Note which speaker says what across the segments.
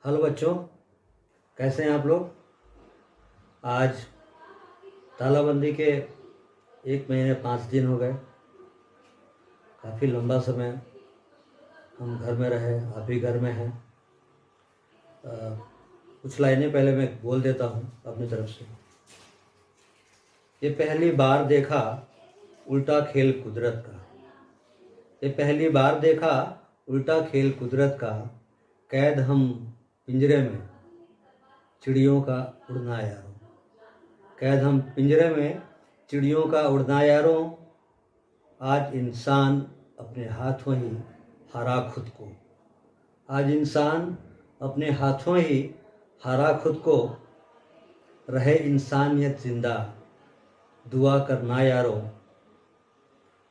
Speaker 1: Hello बच्चों, कैसे हैं आप लोग। आज तालाबंदी के 1 महीने 5 दिन हो गए। काफ़ी लंबा समय हम घर में रहे, आप भी घर में हैं। कुछ लाइनें पहले मैं बोल देता हूँ अपनी तरफ से। ये पहली बार देखा उल्टा खेल कुदरत का, ये पहली बार देखा उल्टा खेल कुदरत का, कैद हम पिंजरे में चिड़ियों का उड़ना यारों। कैद हम पिंजरे में चिड़ियों का उड़ना यारों। आज इंसान अपने हाथों ही हारा खुद को, आज इंसान अपने हाथों ही हारा खुद को। रहे इंसानियत जिंदा, दुआ करना यारों।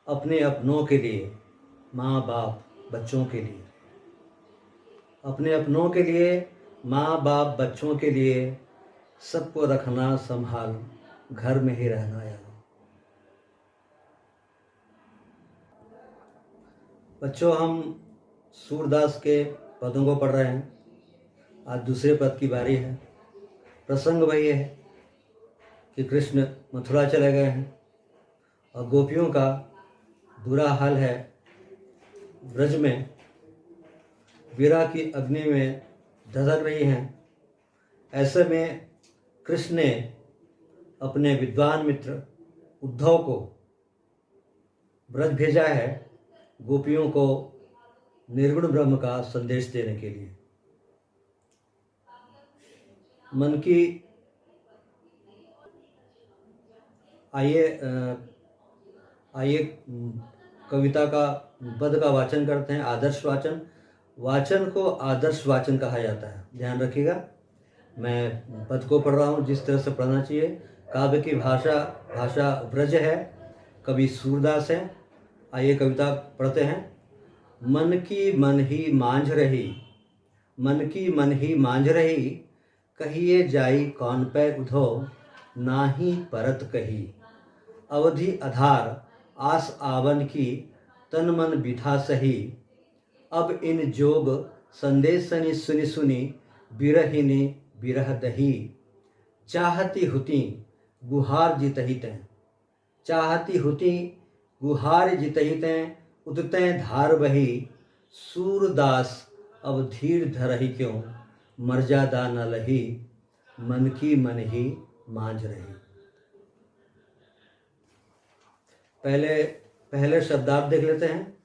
Speaker 1: अपने अपनों के लिए, माँ बाप बच्चों के लिए, अपने अपनों के लिए, माँ बाप बच्चों के लिए, सबको रखना संभाल, घर में ही रहना यारों। बच्चों, हम सूरदास के पदों को पढ़ रहे हैं। आज दूसरे पद की बारी है। प्रसंग वही है कि कृष्ण मथुरा चले गए हैं और गोपियों का बुरा हाल है। ब्रज में विरह की अग्नि में धधक रही हैं। ऐसे में कृष्ण ने अपने विद्वान मित्र उद्धव को ब्रज भेजा है गोपियों को निर्गुण ब्रह्म का संदेश देने के लिए। मन की आइए कविता का पद का वाचन करते हैं। आदर्श वाचन, वाचन को आदर्श वाचन कहा जाता है, ध्यान रखिएगा। मैं पद को पढ़ रहा हूँ जिस तरह से पढ़ना चाहिए। काव्य की भाषा ब्रज है, कवि सूरदास है। आइए कविता पढ़ते हैं। मन की मन ही मांझ रही, मन की मन ही मांझ रही, कहिए जाई कौन पे उधो, नाही परत कही। अवधि आधार आस आवन की, तन मन बिथा सही। अब इन जोग संदेशनि सुनि सुनी, बिरहिनी बिरह दही। चाहती हुती गुहार जितहितें, चाहती हुती गुहार जितहितें, उदतें धार बही। सूरदास अब धीर धरहि क्यों, मर्यादा न लही। मन की मन ही मांझ रही। पहले शब्दार्थ देख लेते हैं।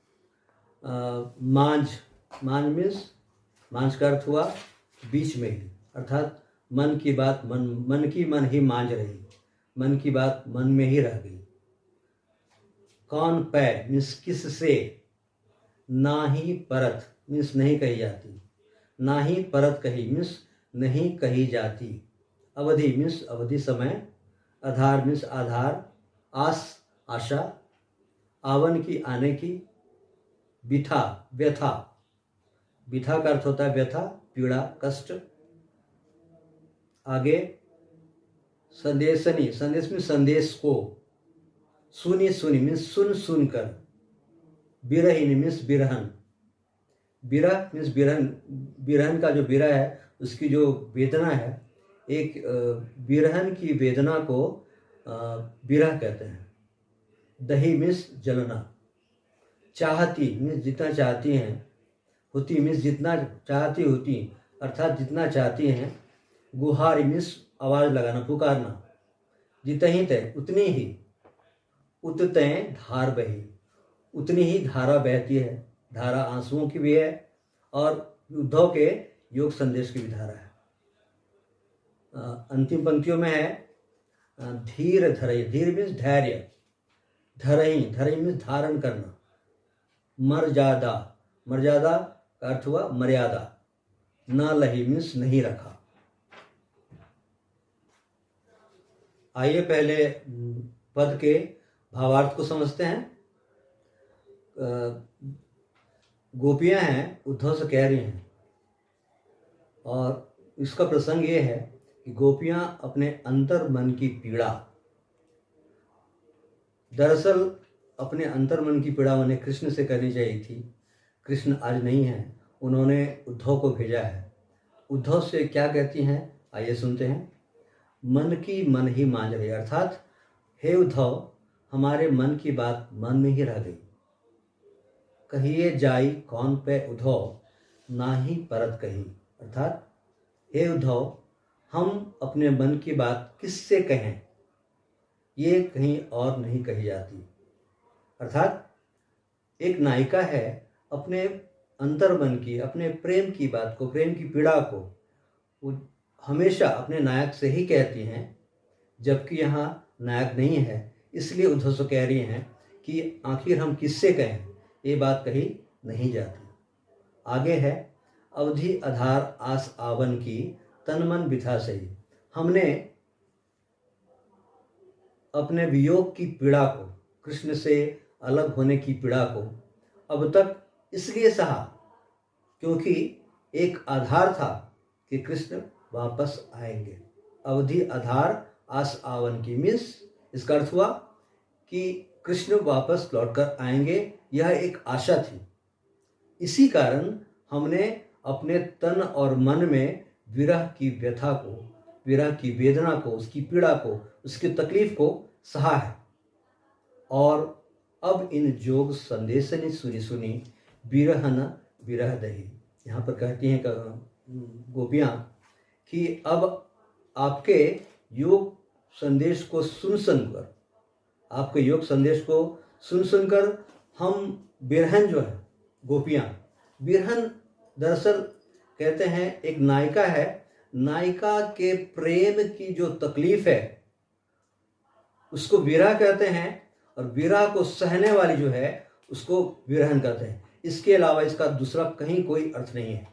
Speaker 1: मांझ मीन्स, मांझ का अर्थ हुआ बीच में ही, अर्थात मन की बात मन की मन ही मांझ रही, मन की बात मन में ही रह गई। कौन पै मीन्स किस से, ना ही परत मीन्स नहीं कही जाती, ना ही परत कही मीन्स नहीं कही जाती। अवधि मीन्स अवधि समय, आधार मीन्स आधार, आस आशा, आवन की आने की, बिथा व्यथा, बिथा का अर्थ होता है व्यथा पीड़ा कष्ट। आगे संदेशनी, संदेश में संदेश को, सुनी सुनी मीन्स सुन सुन कर, बिरहिनी मीन्स बिरहन, बिरह मीन्स बिरहन, बिरहन का जो बिरह है उसकी जो वेदना है, एक बिरहन की वेदना को बिरह कहते हैं। दही मीन्स जलना, चाहती मीन्स जितना चाहती हैं, होती मीन्स जितना चाहती होती, अर्थात जितना चाहती हैं। गुहार मीन्स आवाज़ लगाना पुकारना। जितही तय उतनी ही, उततें धार बही, उतनी ही धारा बहती है। धारा आंसुओं की भी है और उद्धव के योग संदेश की भी धारा है। अंतिम पंक्तियों में है धीर धरई, धीर मीन्स धैर्य, धरई धरई मीन्स धारण करना। मर्यादा, मर्यादा का अर्थ हुआ मर्यादा। न लही मीन्स नहीं रखा। आइए पहले पद के भावार्थ को समझते हैं। गोपियां हैं, उद्धव से कह रही हैं, और इसका प्रसंग ये है कि गोपियां अपने अंतर मन की पीड़ा, दरअसल अपने अंतर मन की पीड़ा उन्हें कृष्ण से करनी चाहिए थी। कृष्ण आज नहीं है, उन्होंने उद्धव को भेजा है। उद्धव से क्या कहती हैं, आइए सुनते हैं। मन की मन ही मान रही, अर्थात हे उद्धव, हमारे मन की बात मन में ही रह गई। कहिए जाई कौन पे उद्धव, ना ही परत कही, अर्थात हे उद्धव, हम अपने मन की बात किससे कहें, ये कहीं और नहीं कही जाती। अर्थात एक नायिका है, अपने अंतर्मन की, अपने प्रेम की बात को, प्रेम की पीड़ा को वो हमेशा अपने नायक से ही कहती हैं, जबकि यहाँ नायक नहीं है। इसलिए उद्धव से कह रही हैं कि आखिर हम किससे कहें, ये बात कही नहीं जाती। आगे है, अवधि आधार आस आवन की, तन मन बिथा सही। हमने अपने वियोग की पीड़ा को, कृष्ण से अलग होने की पीड़ा को अब तक इसलिए सहा क्योंकि एक आधार था कि कृष्ण वापस आएंगे। अवधि आधार आस आवन की मीन्स, इसका अर्थ हुआ कि कृष्ण वापस लौटकर आएंगे, यह एक आशा थी। इसी कारण हमने अपने तन और मन में विरह की व्यथा को, विरह की वेदना को, उसकी पीड़ा को, उसकी तकलीफ को सहा है। और अब इन जोग संदेश ने सुनी सुनी, विरहन विरह दही। यहाँ पर कहती हैं गोपियाँ कि अब आपके योग संदेश को सुन सुनकर, आपके योग संदेश को सुन सुनकर हम बिरहन जो है, गोपियाँ, बिरहन दरअसल कहते हैं एक नायिका है, नायिका के प्रेम की जो तकलीफ है उसको विरह कहते हैं, और विरह को सहने वाली जो है उसको विरहन कहते हैं। इसके अलावा इसका दूसरा कहीं कोई अर्थ नहीं है।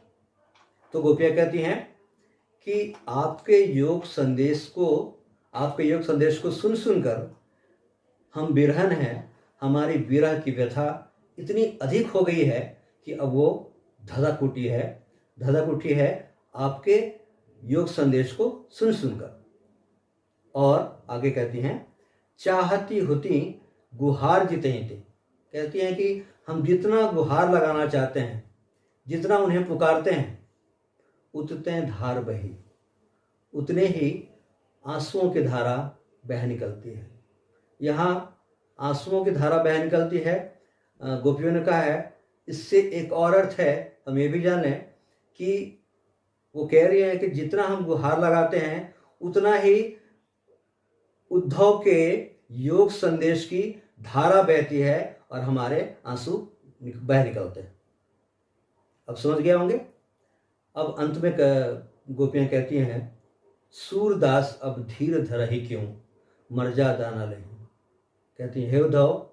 Speaker 1: तो गोपियाँ कहती हैं कि आपके योग संदेश को सुन सुनकर हम बिरहन हैं, हमारी विरह की व्यथा इतनी अधिक हो गई है कि अब वो धधक उठी है आपके योग संदेश को सुन सुनकर। और आगे कहती हैं, चाहती होती गुहार जितने थे। कहती हैं कि हम जितना गुहार लगाना चाहते हैं, जितना उन्हें पुकारते हैं, उतने धार बही, उतने ही आंसुओं की धारा बह निकलती है। यहाँ आंसुओं की धारा बह निकलती है, गोपियों ने कहा है। इससे एक और अर्थ है, हम ये भी जाने कि वो कह रही है कि जितना हम गुहार लगाते हैं उतना ही उद्धव के योग संदेश की धारा बहती है और हमारे आंसू बह निकलते हैं। अब समझ गए होंगे। अब अंत में गोपियाँ कहती हैं, सूरदास अब धीर धरहि क्यों, मर्जा दाना ले। कहती हैं, हे उद्धव,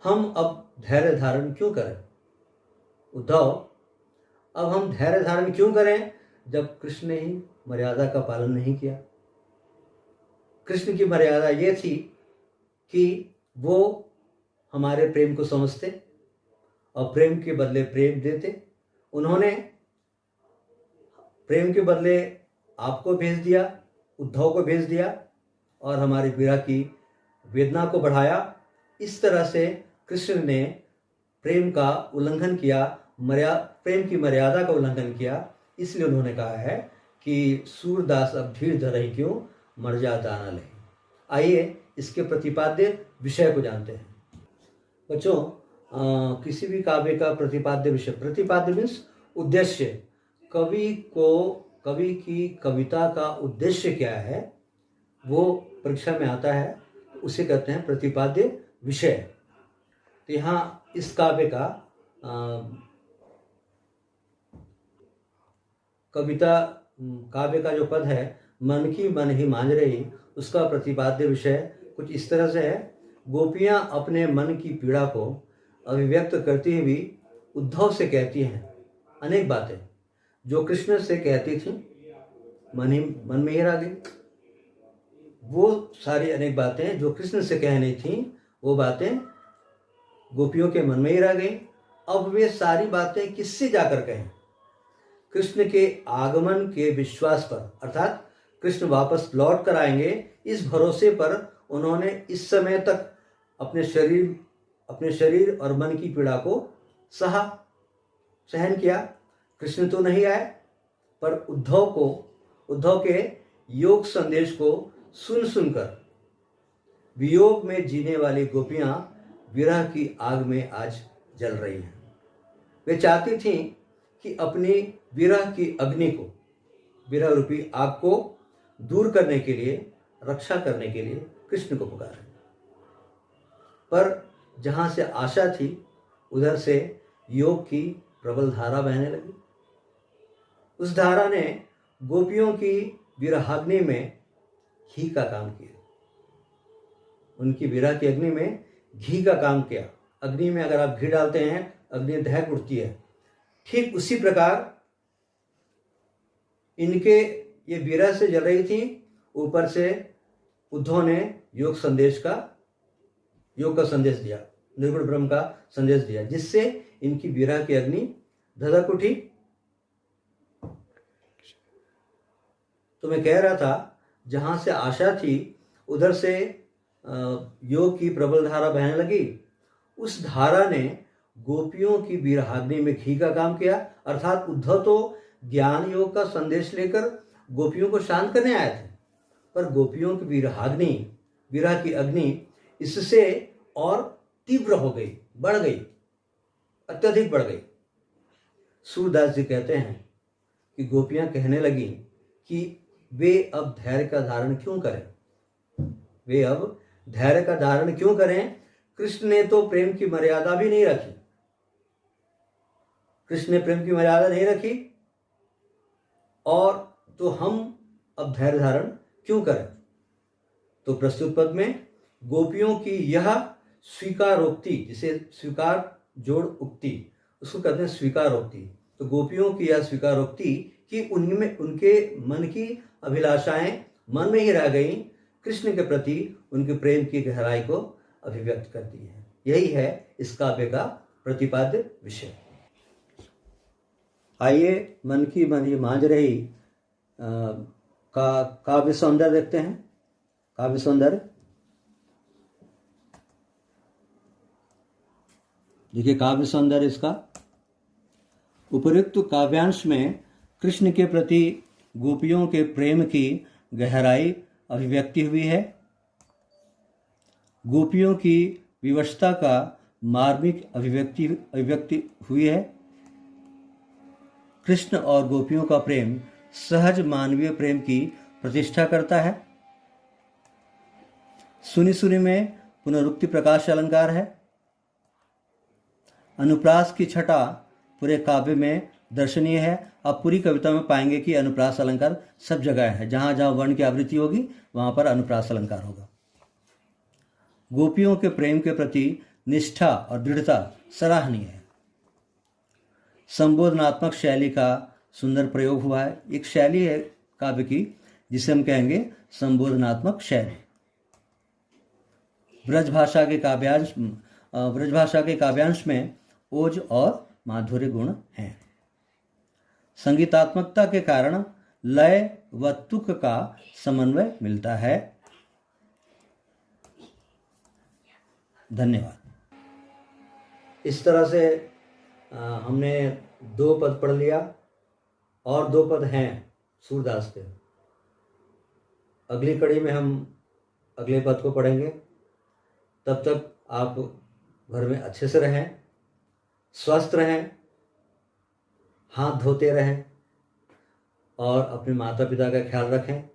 Speaker 1: हम अब धैर्य धारण क्यों करें। उद्धव, अब हम धैर्य धारण क्यों करें जब कृष्ण ने ही मर्यादा का पालन नहीं किया। कृष्ण की मर्यादा ये थी कि वो हमारे प्रेम को समझते और प्रेम के बदले प्रेम देते। उन्होंने प्रेम के बदले आपको भेज दिया, उद्धव को भेज दिया, और हमारी विरह की वेदना को बढ़ाया। इस तरह से कृष्ण ने प्रेम का उल्लंघन किया, प्रेम की मर्यादा का उल्लंघन किया। इसलिए उन्होंने कहा है कि सूरदास अब धीर धरहि क्यों, मर्जा दाना ले। आइए इसके प्रतिपाद्य विषय को जानते हैं। बच्चों, किसी भी काव्य का प्रतिपाद्य विषय, प्रतिपाद्य मीन्स उद्देश्य, कवि की कविता का उद्देश्य क्या है वो परीक्षा में आता है, तो उसे कहते हैं प्रतिपाद्य विषय। तो यहाँ इस काव्य का काव्य का जो पद है, मन की मन ही मान रही, उसका प्रतिपाद्य विषय कुछ इस तरह से है। गोपियाँ अपने मन की पीड़ा को अभिव्यक्त करती हुई उद्धव से कहती हैं अनेक बातें जो कृष्ण से कहती थी, मन में ही रह गई। वो सारी अनेक बातें जो कृष्ण से कहनी थी, वो बातें गोपियों के मन में ही रह गई। अब वे सारी बातें किससे जाकर कहें। कृष्ण के आगमन के विश्वास पर, अर्थात कृष्ण वापस लौट कर आएंगे, इस भरोसे पर उन्होंने इस समय तक अपने शरीर और मन की पीड़ा को सहन किया। कृष्ण तो नहीं आए, पर उद्धव के योग संदेश को सुनकर वियोग में जीने वाली गोपियां विरह की आग में आज जल रही हैं। वे चाहती थीं कि अपनी विरह की अग्नि को, विरह रूपी आग को दूर करने के लिए, रक्षा करने के लिए कृष्ण को पुकारें। पर जहां से आशा थी उधर से योग की प्रबल धारा बहने लगी। उस धारा ने गोपियों की विरहाग्नि में घी का काम किया। उनकी विरह की अग्नि में घी का काम किया। अग्नि में अगर आप घी डालते हैं, अग्नि दहक उठती है। ठीक उसी प्रकार इनके ये विरह से जल रही थी, ऊपर से उद्धव ने योग का संदेश दिया, निर्गुण ब्रह्म का संदेश दिया, जिससे इनकी विरह की अग्नि धधक उठी। तो मैं कह रहा था, जहां से आशा थी उधर से योग की प्रबल धारा बहने लगी। उस धारा ने गोपियों की विरहाग्नि में घी का काम किया। अर्थात उद्धव तो ज्ञान योग का संदेश लेकर गोपियों को शांत करने आए थे, पर गोपियों की विरह की अग्नि इससे और तीव्र हो गई, बढ़ गई, अत्यधिक बढ़ गई। सूरदास जी कहते हैं कि गोपियां कहने लगी कि वे अब धैर्य का धारण क्यों करें। कृष्ण ने तो प्रेम की मर्यादा भी नहीं रखी। कृष्ण ने प्रेम की मर्यादा नहीं रखी, और तो हम अब धैर्य धारण क्यों करें। तो प्रस्तुत पद में गोपियों की यह स्वीकारोक्ति, जिसे स्वीकार जोड़ उक्ति, उसको कहते हैं स्वीकारोक्ति। तो गोपियों की यह स्वीकारोक्ति कि उनमें उनके मन की अभिलाषाएं मन में ही रह गई, कृष्ण के प्रति उनके प्रेम की गहराई को अभिव्यक्त करती है। यही है इस काव्य का प्रतिपाद्य विषय। आइए मन की मनी मांझ रही का काव्य सौंदर्य देखते हैं। काव्य सौंदर्य देखिए, काव्य सौंदर्य इसका उपर्युक्त काव्यांश में कृष्ण के प्रति गोपियों के प्रेम की गहराई अभिव्यक्ति हुई है। गोपियों की विवशता का मार्मिक अभिव्यक्ति हुई है। कृष्ण और गोपियों का प्रेम सहज मानवीय प्रेम की प्रतिष्ठा करता है। सुनी सुनी में पुनरुक्ति प्रकाश अलंकार है। अनुप्रास की छटा पूरे काव्य में दर्शनीय है। आप पूरी कविता में पाएंगे कि अनुप्रास अलंकार सब जगह है। जहां जहां वर्ण की आवृत्ति होगी वहां पर अनुप्रास अलंकार होगा। गोपियों के प्रेम के प्रति निष्ठा और दृढ़ता सराहनीय है। संबोधनात्मक शैली का सुंदर प्रयोग हुआ है। एक शैली है काव्य की जिसे हम कहेंगे संबोधनात्मक शैली। ब्रजभाषा के काव्यांश में ओज और माधुर्य गुण हैं। संगीतात्मकता के कारण लय व तुक का समन्वय मिलता है। धन्यवाद। इस तरह से हमने 2 पद पढ़ लिया और 2 पद हैं सूरदास के। अगली कड़ी में हम अगले पद को पढ़ेंगे। तब तक आप घर में अच्छे से रहें, स्वस्थ रहें, हाथ धोते रहें और अपने माता पिता का ख्याल रखें,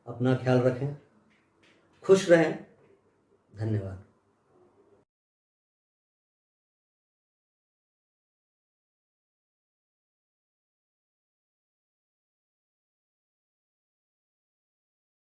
Speaker 1: अपना ख्याल रखें, खुश रहें। धन्यवाद।